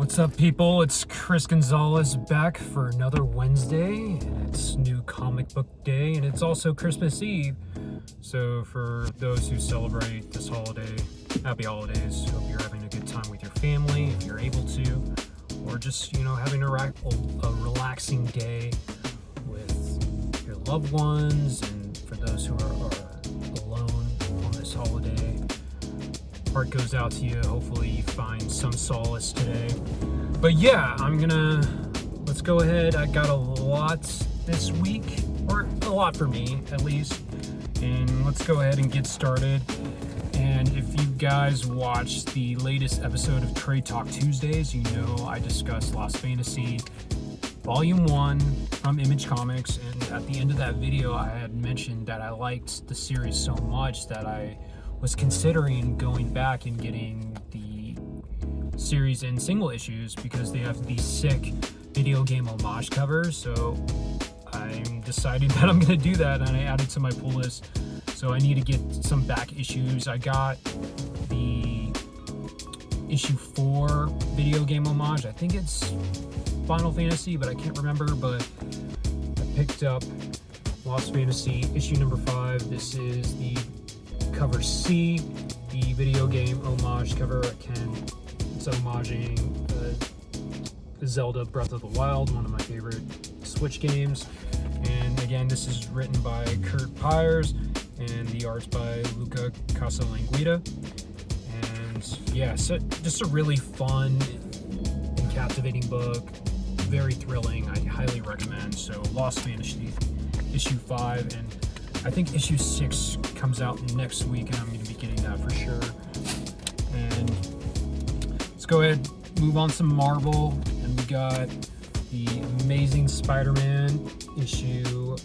What's up, people? It's Chris Gonzalez back for another Wednesday. It's new comic book day, and it's also Christmas Eve. So for those who celebrate this holiday, happy holidays. Hope you're having a good time with your family, if you're able to, or just, having a relaxing day with your loved ones. And for those who are alone on this holiday, heart goes out to you. Hopefully you find some solace today. But yeah, let's go ahead. I got a lot this week, or a lot for me at least, and let's go ahead and get started. And if you guys watched the latest episode of Trade Talk Tuesdays, you know I discussed Lost Fantasy Volume 1 from Image Comics, and at the end of that video I had mentioned that I liked the series so much that I was considering going back and getting the series in single issues because they have these sick video game homage covers. So I'm deciding that I'm going to do that, and I added to my pull list. So I need to get some back issues. I got the issue 4 video game homage. I think it's Final Fantasy, but I can't remember. But I picked up Lost Fantasy issue number 5. This is the cover C, the video game homage cover. It's homaging Zelda Breath of the Wild, one of my favorite Switch games. And again, this is written by Kurt Pyers, and the art's by Luca Casalanguida. And yeah, so just a really fun and captivating book, very thrilling. I highly recommend. So Lost Fantasy issue 5, and I think issue 6 comes out next week, and I'm going to be getting that for sure. And let's go ahead, move on to Marvel, and we got the Amazing Spider-Man issue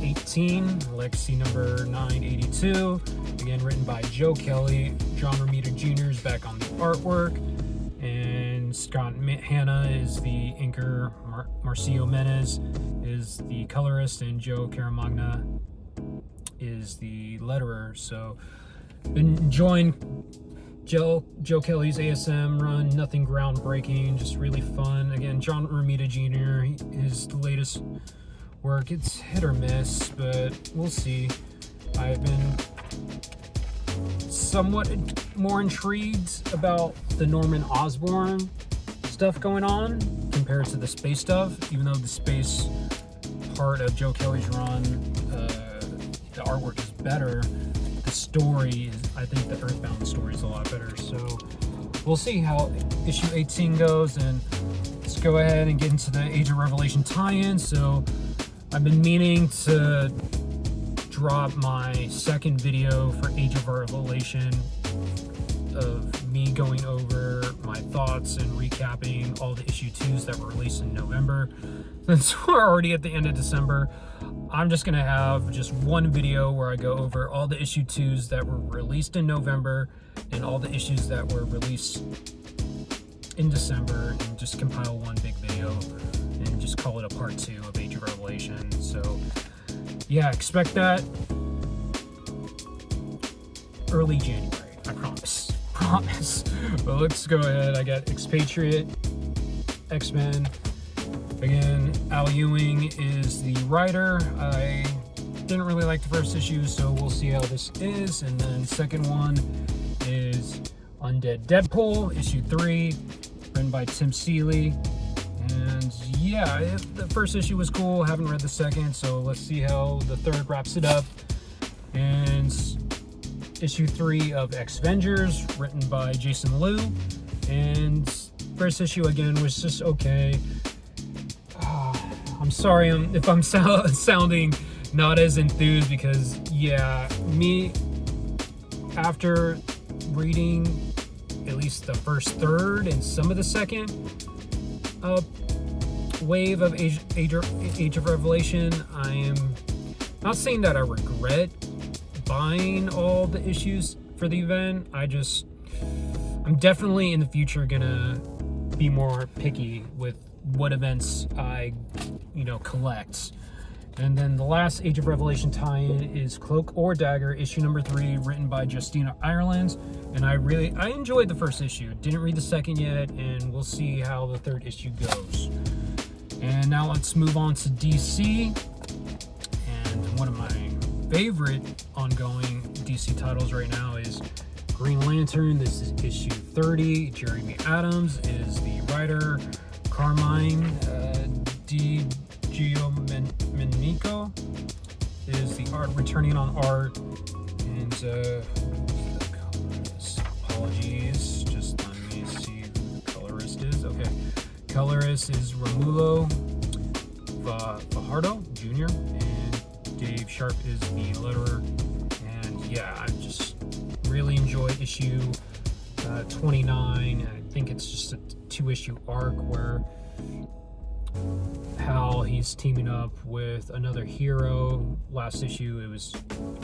18, Lexi number 982, again written by Joe Kelly. John Romita Jr. is back on the artwork, and Scott Hanna is the inker, Marcio Menes is the colorist, and Joe Caramagna is the letterer. So been enjoying Joe Kelly's ASM run. Nothing groundbreaking, just really fun. Again, John Romita Jr., his latest work, it's hit or miss, but we'll see. I've been somewhat more intrigued about the Norman Osborn stuff going on compared to the space stuff, even though the space part of Joe Kelly's run, the artwork is better. The story, I think the Earthbound story is a lot better. So we'll see how issue 18 goes, and let's go ahead and get into the Age of Revelation tie-in. So I've been meaning to drop my second video for Age of Revelation of me going over my thoughts and recapping all the issue 2s that were released in November. Since we're already at the end of December, I'm just going to have just one video where I go over all the issue 2s that were released in November and all the issues that were released in December, and just compile one big video and just call it a part 2 of Age of Revelation. So yeah, expect that early January, I promise. But let's go ahead. I got Expatriate, X-Men. Again, Al Ewing is the writer. I didn't really like the first issue, so we'll see how this is. And then second one is Undead Deadpool, issue 3, written by Tim Seeley. And yeah, the first issue was cool. Haven't read the second, so let's see how the third wraps it up. And issue 3 of X-Vengers, written by Jason Liu. And first issue again was just okay. I'm sorry if I'm sounding not as enthused, because yeah, me, after reading at least the first third and some of the second wave of Age of Revelation, I am not saying that I regret buying all the issues for the event. I'm definitely in the future gonna be more picky with what events I collect, And then the last Age of Revelation tie-in is Cloak or Dagger, issue number 3, written by Justina Ireland. And I enjoyed the first issue. Didn't read the second yet, and we'll see how the third issue goes. And now let's move on to DC. And one of my favorite ongoing DC titles right now is Green Lantern. This is issue 30. Jeremy Adams is the writer. Carmine DiGiomenico is the art, returning on art. And apologies, just let me see who the colorist is. Okay, colorist is Romulo Fajardo Jr. and Dave Sharp is the letterer. And yeah, I just really enjoyed issue 29. I think it's just a 2-issue arc where how he's teaming up with another hero. Last issue it was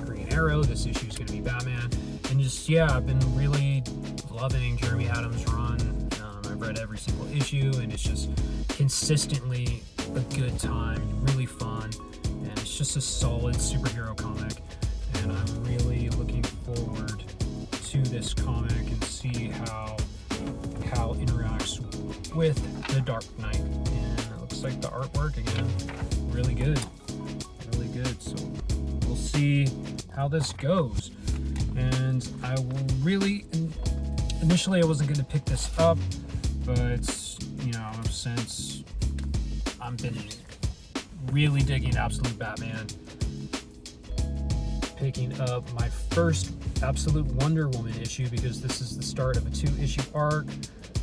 Green Arrow. This issue is going to be Batman. And just, yeah, I've been really loving Jeremy Adams' run. I've read every single issue, and it's just consistently a good time, really fun, and it's just a solid superhero comic. And I'm really looking forward to this comic and see how it interacts with the Dark Knight. And it looks like the artwork, again, really good. So we'll see how this goes. And I will really, initially I wasn't going to pick this up, but since I've been really digging Absolute Batman, picking up my first Absolute Wonder Woman issue, because this is the start of a 2-issue arc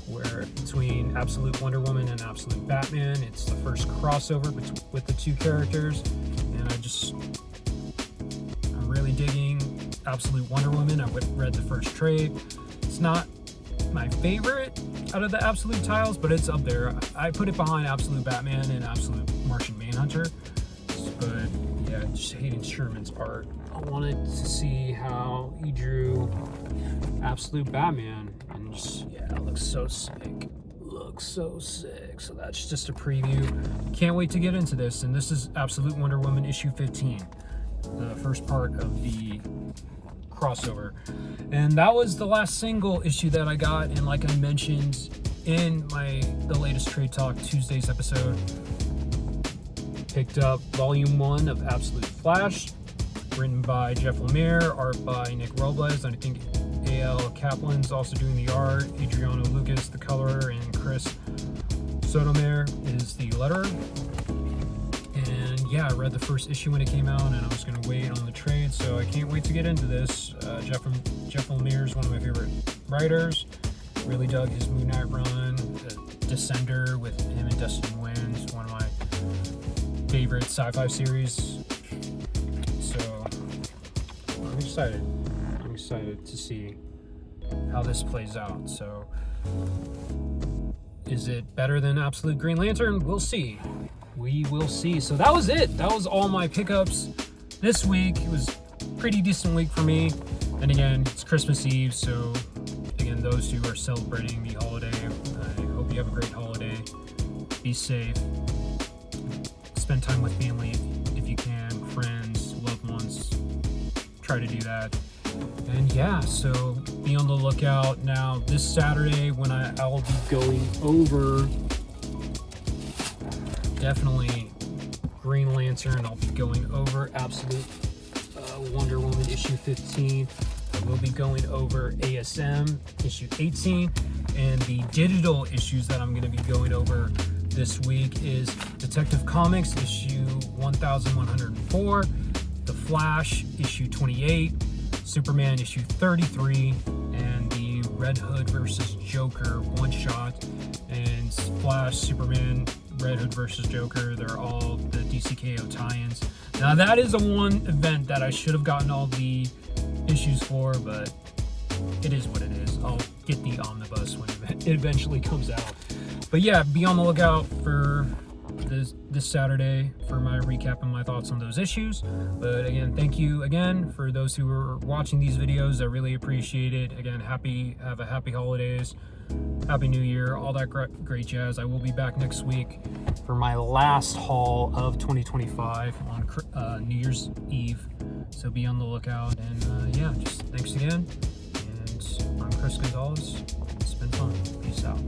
where between Absolute Wonder Woman and Absolute Batman. It's the first crossover with the two characters, and I'm really digging Absolute Wonder Woman. I read the first trade. It's not my favorite out of the Absolute titles, but it's up there. I put it behind Absolute Batman and Absolute Martian Manhunter. But yeah, just Hayden Sherman's art. I wanted to see how he drew Absolute Batman, and just, yeah, it looks so sick. So that's just a preview. Can't wait to get into this. And this is Absolute Wonder Woman issue 15, the first part of the crossover. And that was the last single issue that I got. And like I mentioned in the latest Trade Talk Tuesdays episode, picked up volume 1 of Absolute Flash, written by Jeff Lemire, art by Nick Robles, and I think A.L. Kaplan's also doing the art, Adriano Lucas the colorer, and Chris Sotomayor is the letterer. And yeah, I read the first issue when it came out, and I was going to wait on the trade, so I can't wait to get into this. Jeff Lemire is one of my favorite writers. Really dug his Moon Knight run. Descender with him and Dustin Nguyen, one of my favorite sci-fi series. So I'm excited to see how this plays out. So is it better than Absolute Green Lantern? We'll see. We will see. So that was it. That was all my pickups this week. It was a pretty decent week for me. And again, it's Christmas Eve, so again, those who are celebrating the holiday, I hope you have a great holiday. Be safe. Spend time with family if you can, friends, loved ones. Try to do that. And yeah, so be on the lookout now this Saturday when I'll be going over definitely Green Lantern. I'll be going over Absolute Wonder Woman issue 15. I will be going over ASM issue 18, and the digital issues that I'm going to be going over this week is Detective Comics issue 1104, The Flash issue 28, Superman issue 33, and the Red Hood versus Joker one shot. And Flash, Superman, Red Hood versus Joker, they're all the DCKO tie-ins. Now that is a one event that I should have gotten all the issues for, but it is what it is. I'll get the omnibus when it eventually comes out. But yeah, be on the lookout for this Saturday for my recap and my thoughts on those issues. But again, thank you again for those who are watching these videos. I really appreciate it. Again, have a happy holidays, happy new year, all that great jazz. I will be back next week for my last haul of 2025 on New Year's Eve, so be on the lookout. And yeah, just thanks again, and I'm Chris Gonzalez. It's been fun. Peace out.